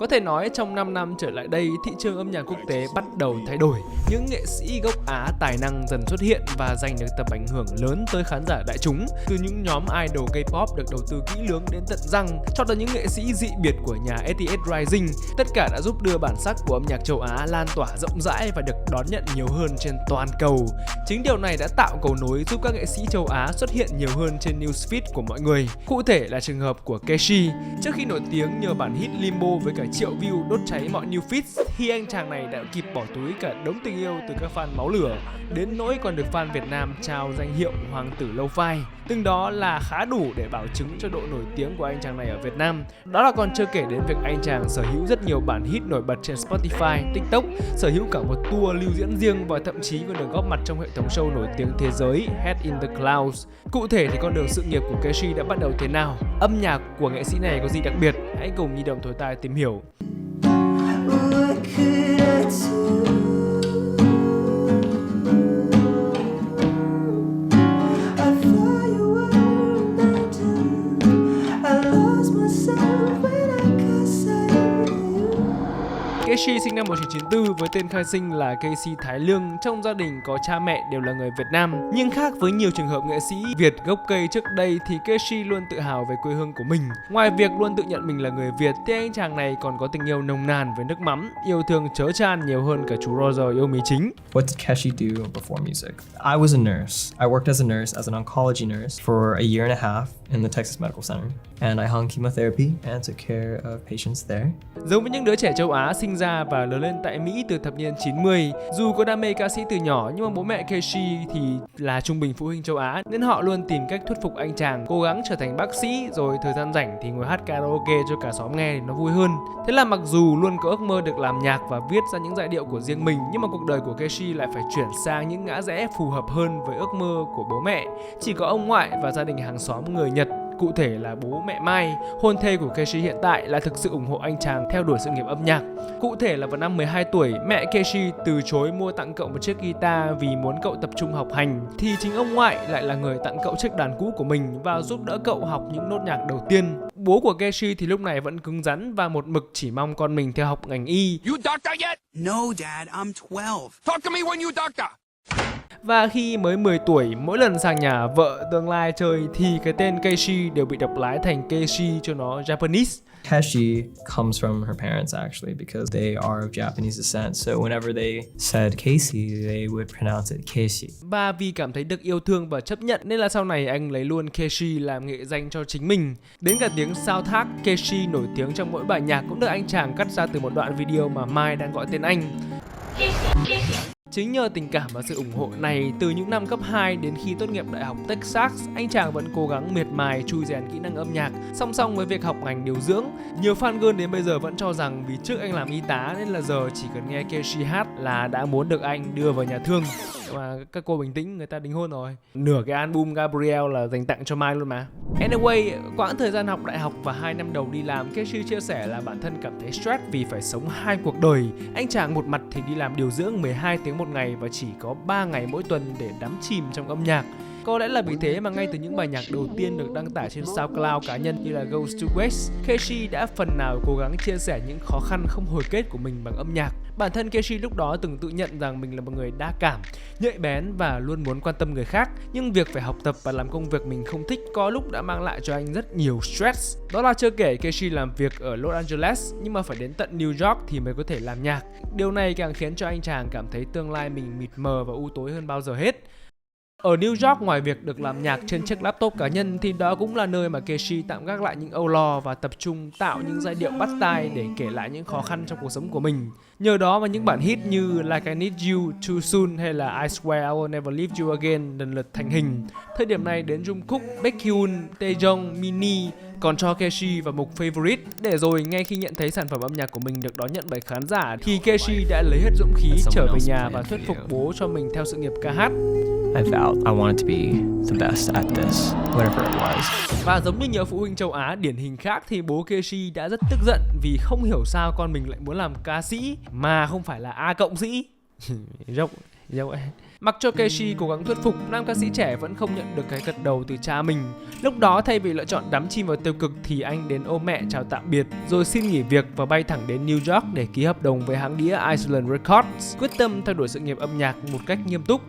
Có thể nói trong 5 năm trở lại đây, thị trường âm nhạc quốc tế bắt đầu thay đổi. Những nghệ sĩ gốc Á tài năng dần xuất hiện và giành được tầm ảnh hưởng lớn tới khán giả đại chúng. Từ những nhóm idol K-pop được đầu tư kỹ lưỡng đến tận răng, cho tới những nghệ sĩ dị biệt của nhà STS Rising, tất cả đã giúp đưa bản sắc của âm nhạc châu Á lan tỏa rộng rãi và được đón nhận nhiều hơn trên toàn cầu. Chính điều này đã tạo cầu nối giúp các nghệ sĩ châu Á xuất hiện nhiều hơn trên newsfeed của mọi người. Cụ thể là trường hợp của Keshi. Trước khi nổi tiếng nhờ bản hit Limbo với cả triệu view đốt cháy mọi new feeds, thì anh chàng này đã kịp bỏ túi cả đống tình yêu từ các fan máu lửa, đến nỗi còn được fan Việt Nam trao danh hiệu Hoàng tử Lo-fi. Từng đó là khá đủ để bảo chứng cho độ nổi tiếng của anh chàng này ở Việt Nam. Đó là còn chưa kể đến việc anh chàng sở hữu rất nhiều bản hit nổi bật trên Spotify, TikTok, sở hữu cả một tour lưu diễn riêng và thậm chí còn được góp mặt trong hệ thống show nổi tiếng thế giới Head in the Clouds. Cụ thể thì con đường sự nghiệp của Keshi đã bắt đầu thế nào? Âm nhạc của nghệ sĩ này có gì đặc biệt? Hãy cùng Nhi Đồng Thổi Tai tìm hiểu. Keshi sinh năm 1994 với tên khai sinh là Keshi Thái Lương. Trong gia đình có cha mẹ đều là người Việt Nam. Nhưng khác với nhiều trường hợp nghệ sĩ Việt gốc Cây trước đây thì Keshi luôn tự hào về quê hương của mình. Ngoài việc luôn tự nhận mình là người Việt thì anh chàng này còn có tình yêu nồng nàn với nước mắm, yêu thương chớ chan nhiều hơn cả chú Roger yêu mì chính. What did Keshi do before music? I was a nurse. I worked as a nurse, as an oncology nurse for a year and a half in the Texas Medical Center. And I hung chemotherapy and took care of patients there. Giống với những đứa trẻ châu Á sinh ra và lớn lên tại Mỹ từ thập niên 90, dù có đam mê ca sĩ từ nhỏ nhưng mà bố mẹ Keshi thì là trung bình phụ huynh châu Á nên họ luôn tìm cách thuyết phục anh chàng cố gắng trở thành bác sĩ, rồi thời gian rảnh thì ngồi hát karaoke cho cả xóm nghe thì nó vui hơn. Thế là mặc dù luôn có ước mơ được làm nhạc và viết ra những giai điệu của riêng mình, nhưng mà cuộc đời của Keshi lại phải chuyển sang những ngã rẽ phù hợp hơn với ước mơ của bố mẹ. Chỉ có ông ngoại và gia đình hàng xóm người Nhật, cụ thể là bố mẹ Mai, hôn thê của Keshi hiện tại, là thực sự ủng hộ anh chàng theo đuổi sự nghiệp âm nhạc. Cụ thể là vào năm 12 tuổi, mẹ Keshi từ chối mua tặng cậu một chiếc guitar vì muốn cậu tập trung học hành, thì chính ông ngoại lại là người tặng cậu chiếc đàn cũ của mình và giúp đỡ cậu học những nốt nhạc đầu tiên. Bố của Keshi thì lúc này vẫn cứng rắn và một mực chỉ mong con mình theo học ngành y. You doctor yet? No, Dad, I'm 12. Talk to me when you doctor. Và khi mới 10 tuổi, mỗi lần sang nhà vợ tương lai chơi thì cái tên Keshi đều bị đọc lái thành Keshi cho nó Japanese. Keshi comes from her parents actually because they are of Japanese descent. So whenever they said Casey, they would pronounce it Keshi. Và vì cảm thấy được yêu thương và chấp nhận nên là sau này anh lấy luôn Keshi làm nghệ danh cho chính mình. Đến cả tiếng sao thác Keshi nổi tiếng trong mỗi bài nhạc cũng được anh chàng cắt ra từ một đoạn video mà Mai đang gọi tên anh. Chính nhờ tình cảm và sự ủng hộ này, từ những năm cấp 2 đến khi tốt nghiệp Đại học Texas, anh chàng vẫn cố gắng miệt mài chui rèn kỹ năng âm nhạc, song song với việc học ngành điều dưỡng. Nhiều fan girl đến bây giờ vẫn cho rằng vì trước anh làm y tá nên là giờ chỉ cần nghe Keshi hát là đã muốn được anh đưa vào nhà thương. Mà các cô bình tĩnh, người ta đính hôn rồi. Nửa cái album Gabriel là dành tặng cho Mai luôn mà. Anyway, quãng thời gian học đại học và 2 năm đầu đi làm, Keshi chia sẻ là bản thân cảm thấy stress vì phải sống 2 cuộc đời. Anh chàng một mặt thì đi làm điều dưỡng 12 tiếng một ngày và chỉ có 3 ngày mỗi tuần để đắm chìm trong âm nhạc. Có lẽ là vì thế mà ngay từ những bài nhạc đầu tiên được đăng tải trên SoundCloud cá nhân như là Goes to West, Keshi đã phần nào cố gắng chia sẻ những khó khăn không hồi kết của mình bằng âm nhạc. Bản thân Keshi lúc đó từng tự nhận rằng mình là một người đa cảm, nhạy bén và luôn muốn quan tâm người khác. Nhưng việc phải học tập và làm công việc mình không thích có lúc đã mang lại cho anh rất nhiều stress. Đó là chưa kể Keshi làm việc ở Los Angeles nhưng mà phải đến tận New York thì mới có thể làm nhạc. Điều này càng khiến cho anh chàng cảm thấy tương lai mình mịt mờ và u tối hơn bao giờ hết. Ở New York, ngoài việc được làm nhạc trên chiếc laptop cá nhân thì đó cũng là nơi mà Keshi tạm gác lại những âu lo và tập trung tạo những giai điệu bắt tai để kể lại những khó khăn trong cuộc sống của mình. Nhờ đó mà những bản hit như Like I Need You, Too Soon hay là I Swear I Will Never Leave You Again lần lượt thành hình. Thời điểm này đến Jungkook, Baekhyun, Taeyong, Minnie còn cho Keshi vào mục Favorite, để rồi ngay khi nhận thấy sản phẩm âm nhạc của mình được đón nhận bởi khán giả thì Keshi đã lấy hết dũng khí trở về nhà và thuyết phục bố cho mình theo sự nghiệp ca hát. I vowed I wanted to be the best at this, whatever it was. Và giống như nhiều phụ huynh châu Á điển hình khác thì bố Keshi đã rất tức giận vì không hiểu sao con mình lại muốn làm ca sĩ mà không phải là A cộng sĩ. Giống vậy. Mặc cho Keshi cố gắng thuyết phục, nam ca sĩ trẻ vẫn không nhận được cái gật đầu từ cha mình. Lúc đó thay vì lựa chọn đắm chìm vào tiêu cực thì anh đến ôm mẹ chào tạm biệt, rồi xin nghỉ việc và bay thẳng đến New York để ký hợp đồng với hãng đĩa Island Records, quyết tâm thay đổi sự nghiệp âm nhạc một cách nghiêm túc.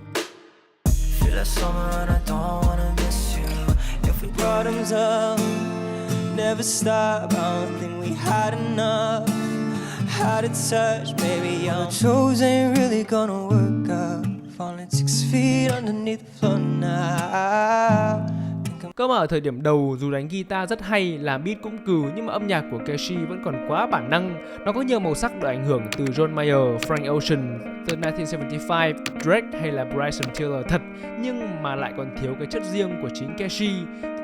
Falling 6 feet underneath the floor now. Cơ mà ở thời điểm đầu, dù đánh guitar rất hay, làm beat cũng cừ, nhưng mà âm nhạc của Keshi vẫn còn quá bản năng. Nó có nhiều màu sắc được ảnh hưởng từ John Mayer, Frank Ocean, từ 1975, Drake hay là Bryson Tiller thật, nhưng mà lại còn thiếu cái chất riêng của chính Keshi.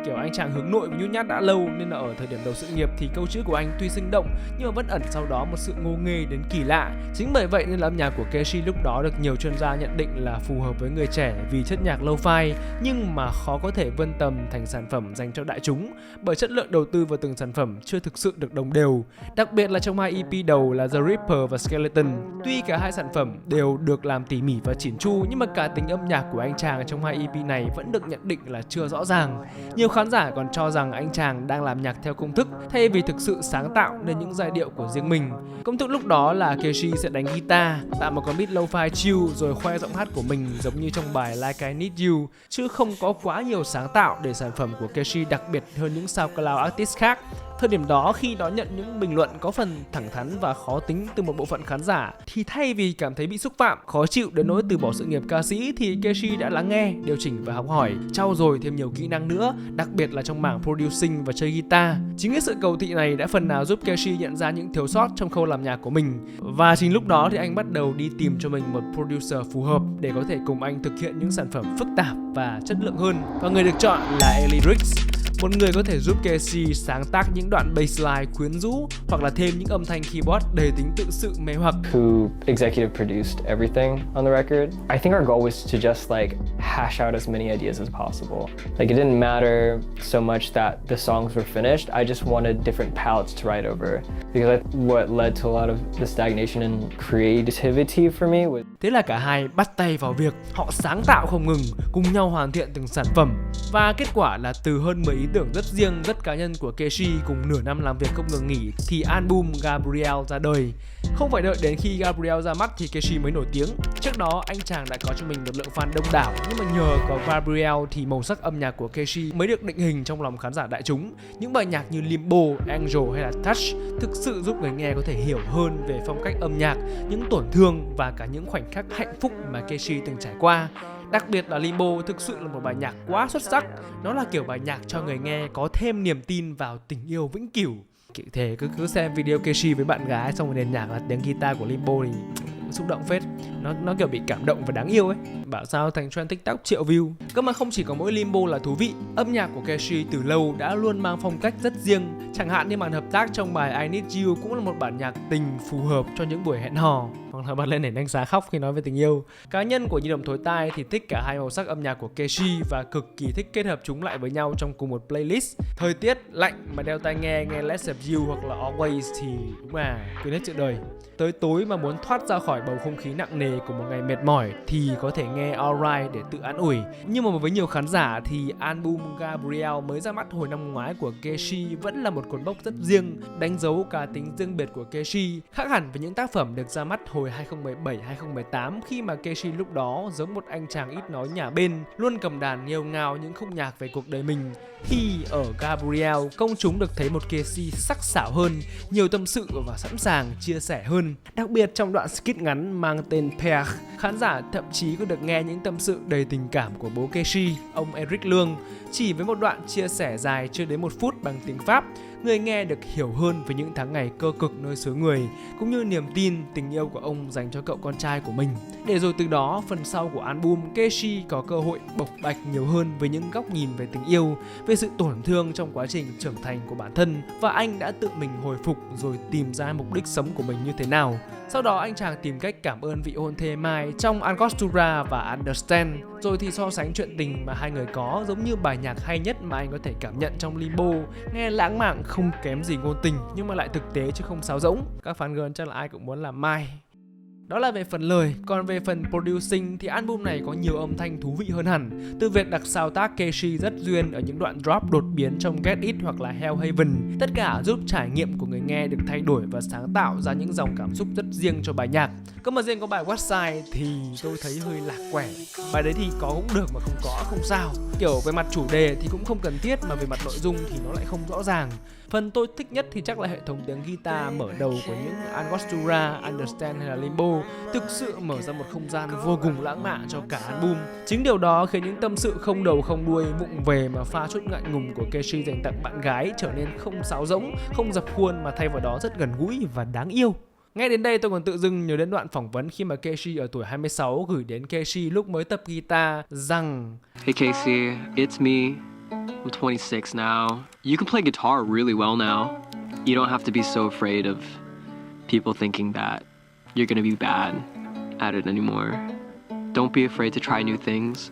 Kiểu anh chàng hướng nội và nhút nhát đã lâu, nên là ở thời điểm đầu sự nghiệp thì câu chữ của anh tuy sinh động nhưng mà vẫn ẩn sau đó một sự ngô nghê đến kỳ lạ. Chính bởi vậy nên là âm nhạc của Keshi lúc đó được nhiều chuyên gia nhận định là phù hợp với người trẻ vì chất nhạc lo-fi, nhưng mà khó có thể vươn tầm thành sản phẩm dành cho đại chúng bởi chất lượng đầu tư vào từng sản phẩm chưa thực sự được đồng đều. Đặc biệt là trong hai EP đầu là The Ripper và Skeleton. Tuy cả hai sản phẩm đều được làm tỉ mỉ và chỉn chu, nhưng mà cả tính âm nhạc của anh chàng trong hai EP này vẫn được nhận định là chưa rõ ràng. Nhiều khán giả còn cho rằng anh chàng đang làm nhạc theo công thức thay vì thực sự sáng tạo nên những giai điệu của riêng mình. Công thức lúc đó là Keshi sẽ đánh guitar, tạo một con beat lo-fi chill rồi khoe giọng hát của mình giống như trong bài Like I Need You, chứ không có quá nhiều sáng tạo để sản phẩm của Keshi đặc biệt hơn những SoundCloud artist khác. Thời điểm đó, khi đón nhận những bình luận có phần thẳng thắn và khó tính từ một bộ phận khán giả, thì thay vì cảm thấy bị xúc phạm, khó chịu đến nỗi từ bỏ sự nghiệp ca sĩ, thì Keshi đã lắng nghe, điều chỉnh và học hỏi, trau dồi thêm nhiều kỹ năng nữa, đặc biệt là trong mảng producing và chơi guitar. Chính cái sự cầu thị này đã phần nào giúp Keshi nhận ra những thiếu sót trong khâu làm nhạc của mình. Và chính lúc đó thì anh bắt đầu đi tìm cho mình một producer phù hợp để có thể cùng anh thực hiện những sản phẩm phức tạp và chất lượng hơn. Và người được chọn là Eli Ricks, một người có thể giúp Keshi sáng tác những đoạn bassline quyến rũ hoặc là thêm những âm thanh keyboard đầy tính tự sự mê hoặc. Who executive produced everything on the record. I think our goal was to just like hash out as many ideas as possible. Like it didn't matter so much that the songs were finished. I just wanted different palettes to write over because what led to a lot of the stagnation in creativity for me was. Thế là cả hai bắt tay vào việc, họ sáng tạo không ngừng, cùng nhau hoàn thiện từng sản phẩm. Và kết quả là từ hơn 10 ý tưởng rất riêng, rất cá nhân của Keshi cùng nửa năm làm việc không ngừng nghỉ thì album Gabriel ra đời. Không phải đợi đến khi Gabriel ra mắt thì Keshi mới nổi tiếng. Trước đó anh chàng đã có cho mình một lượng fan đông đảo, nhưng mà nhờ có Gabriel thì màu sắc âm nhạc của Keshi mới được định hình trong lòng khán giả đại chúng. Những bài nhạc như Limbo, Angel hay là Touch thực sự giúp người nghe có thể hiểu hơn về phong cách âm nhạc, những tổn thương và cả những khoảnh khắc hạnh phúc mà Keshi từng trải qua. Đặc biệt là Limbo thực sự là một bài nhạc quá xuất sắc. Nó là kiểu bài nhạc cho người nghe có thêm niềm tin vào tình yêu vĩnh cửu. Kiểu thế cứ xem video Keshi với bạn gái xong rồi nền nhạc là tiếng guitar của Limbo thì xúc động phết. Nó kiểu bị cảm động và đáng yêu ấy. Bảo sao thành trend TikTok triệu view. Cơ mà không chỉ có mỗi Limbo là thú vị, âm nhạc của Keshi từ lâu đã luôn mang phong cách rất riêng. Chẳng hạn như màn hợp tác trong bài I Need You cũng là một bản nhạc tình phù hợp cho những buổi hẹn hò, hoặc là bật lên để đánh giá khóc khi nói về tình yêu. Cá nhân của Nhi Đồng Thối Tai thì thích cả hai màu sắc âm nhạc của Keshi và cực kỳ thích kết hợp chúng lại với nhau trong cùng một playlist. Thời tiết lạnh mà đeo tai nghe Let's Have You hoặc là Always thì đúng là quên hết chuyện đời. Tới tối mà muốn thoát ra khỏi bầu không khí nặng nề của một ngày mệt mỏi thì có thể nghe Alright để tự an ủi. Nhưng mà với nhiều khán giả thì album Gabriel mới ra mắt hồi năm ngoái của Keshi vẫn là một cột mốc rất riêng, đánh dấu cá tính riêng biệt của Keshi, khác hẳn với những tác phẩm được ra mắt hồi 2017-2018 khi mà Keshi lúc đó giống một anh chàng ít nói nhà bên, luôn cầm đàn nghêu ngao những khúc nhạc về cuộc đời mình. Thì ở Gabriel, công chúng được thấy một Keshi sắc sảo hơn, nhiều tâm sự và sẵn sàng chia sẻ hơn. Đặc biệt trong đoạn skit ngắn mang tên Père, khán giả thậm chí có được nghe những tâm sự đầy tình cảm của bố Keshi, ông Eric Lương. Chỉ với một đoạn chia sẻ dài chưa đến 1 phút bằng tiếng Pháp, người nghe được hiểu hơn về những tháng ngày cơ cực nơi xứ người, cũng như niềm tin, tình yêu của ông dành cho cậu con trai của mình. Để rồi từ đó, phần sau của album, Keshi có cơ hội bộc bạch nhiều hơn với những góc nhìn về tình yêu, về sự tổn thương trong quá trình trưởng thành của bản thân, và anh đã tự mình hồi phục rồi tìm ra mục đích sống của mình như thế nào. Sau đó anh chàng tìm cách cảm ơn vị hôn thê Mai trong Angostura và Understand, rồi thì so sánh chuyện tình mà hai người có giống như bài nhạc hay nhất mà anh có thể cảm nhận trong Limbo, nghe lãng mạn không kém gì ngôn tình nhưng mà lại thực tế chứ không sáo rỗng. Các fan girl chắc là ai cũng muốn làm Mai. Đó là về phần lời, còn về phần producing thì album này có nhiều âm thanh thú vị hơn hẳn. Từ việc đặc sao tác Keshi rất duyên ở những đoạn drop đột biến trong Get It hoặc là Hell Haven, tất cả giúp trải nghiệm của người nghe được thay đổi và sáng tạo ra những dòng cảm xúc rất riêng cho bài nhạc. Còn mà riêng có bài Westside thì tôi thấy hơi lạc quẻ. Bài đấy thì có cũng được mà không có không sao. Kiểu về mặt chủ đề thì cũng không cần thiết, mà về mặt nội dung thì nó lại không rõ ràng. Phần tôi thích nhất thì chắc là hệ thống tiếng guitar mở đầu của những Angostura, Understand hay là Limbo thực sự mở ra một không gian vô cùng lãng mạn cho cả album. Chính điều đó khiến những tâm sự không đầu không đuôi vụng về mà pha chút ngại ngùng của Keshi dành tặng bạn gái trở nên không sáo rỗng, không dập khuôn mà thay vào đó rất gần gũi và đáng yêu. Ngay đến đây tôi còn tự dưng nhớ đến đoạn phỏng vấn khi mà Keshi ở tuổi 26 gửi đến Keshi lúc mới tập guitar rằng: Hey Casey, it's me. I'm 26 now. You can play guitar really well now. You don't have to be so afraid of people thinking that you're gonna be bad at it anymore. Don't be afraid to try new things.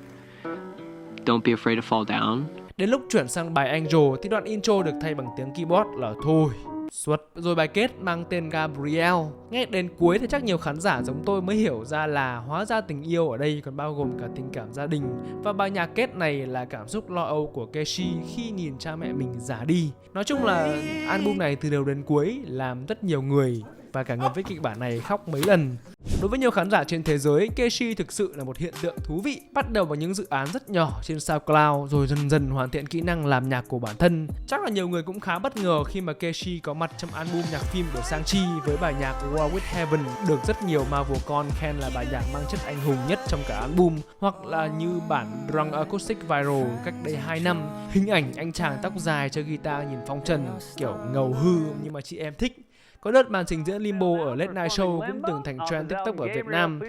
Don't be afraid to fall down. Đến lúc chuyển sang bài Angel thì đoạn intro được thay bằng tiếng keyboard là thôi xuất. Rồi bài kết mang tên Gabriel. Nghe đến cuối thì chắc nhiều khán giả giống tôi mới hiểu ra là hóa ra tình yêu ở đây còn bao gồm cả tình cảm gia đình. Và bài nhạc kết này là cảm xúc lo âu của Keshi khi nhìn cha mẹ mình già đi. Nói chung là album này từ đầu đến cuối làm rất nhiều người và cả người viết kịch bản này khóc mấy lần. Đối với nhiều khán giả trên thế giới, Keshi thực sự là một hiện tượng thú vị. Bắt đầu bằng những dự án rất nhỏ trên SoundCloud rồi dần dần hoàn thiện kỹ năng làm nhạc của bản thân. Chắc là nhiều người cũng khá bất ngờ khi mà Keshi có mặt trong album nhạc phim của Shang-Chi với bài nhạc War with Heaven được rất nhiều Marvel con khen là bài nhạc mang chất anh hùng nhất trong cả album, hoặc là như bản Drunk Acoustic Viral cách đây 2 năm, hình ảnh anh chàng tóc dài chơi guitar nhìn phong trần kiểu ngầu hư nhưng mà chị em thích. Có đợt màn trình diễn Limbo ở Late Night Show cũng từng thành trend TikTok ở Việt Nam.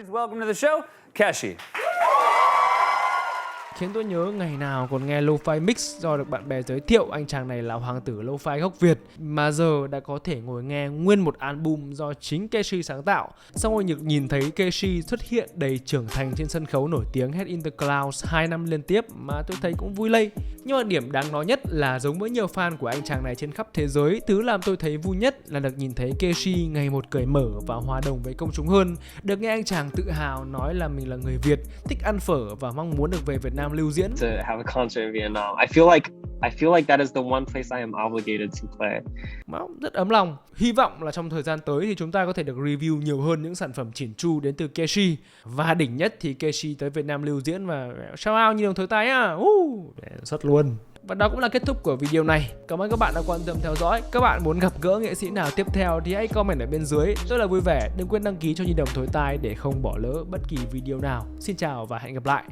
Khiến tôi nhớ ngày nào còn nghe Lo-Fi Mix do được bạn bè giới thiệu anh chàng này là hoàng tử Lo-Fi gốc Việt, mà giờ đã có thể ngồi nghe nguyên một album do chính Keshi sáng tạo. Xong rồi nhìn thấy Keshi xuất hiện đầy trưởng thành trên sân khấu nổi tiếng Head in the Clouds 2 năm liên tiếp mà tôi thấy cũng vui lây. Nhưng mà điểm đáng nói nhất là giống với nhiều fan của anh chàng này trên khắp thế giới, thứ làm tôi thấy vui nhất là được nhìn thấy Keshi ngày một cởi mở và hòa đồng với công chúng hơn. Được nghe anh chàng tự hào nói là mình là người Việt, thích ăn phở và mong muốn được về Việt Nam lưu diễn. To have a concert in Vietnam. I feel like that is the one place I am obligated to play. Rất ấm lòng. Hy vọng là trong thời gian tới thì chúng ta có thể được review nhiều hơn những sản phẩm chỉn chu đến từ Keshi. Và đỉnh nhất thì Keshi tới Việt Nam lưu diễn và shout out như đồng thời tay á. Xuất luôn. Và đó cũng là kết thúc của video này. Cảm ơn các bạn đã quan tâm theo dõi. Các bạn muốn gặp gỡ nghệ sĩ nào tiếp theo thì hãy comment ở bên dưới. Rất là vui vẻ. Đừng quên đăng ký cho Nhi Đồng Thối Tai để không bỏ lỡ bất kỳ video nào. Xin chào và hẹn gặp lại.